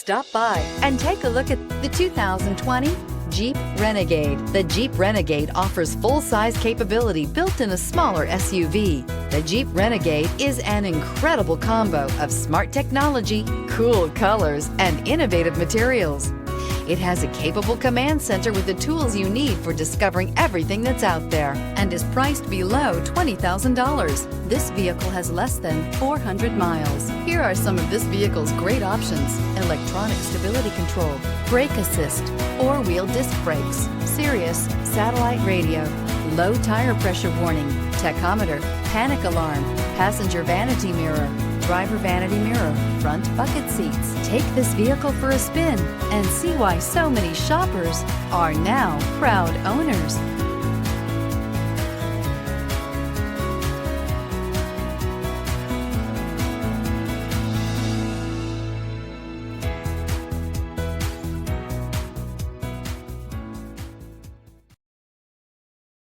Stop by and take a look at the 2020 Jeep Renegade. The Jeep Renegade offers full-size capability built in a smaller SUV. The Jeep Renegade is an incredible combo of smart technology, cool colors, and innovative materials. It has a capable command center with the tools you need for discovering everything that's out there and is priced below $20,000. This vehicle has less than 400 miles. Here are some of this vehicle's great options: electronic stability control, brake assist, four-wheel disc brakes, Sirius satellite radio, low tire pressure warning, tachometer, panic alarm, passenger vanity mirror, driver vanity mirror, front bucket seats. Take this vehicle for a spin and see why so many shoppers are now proud owners.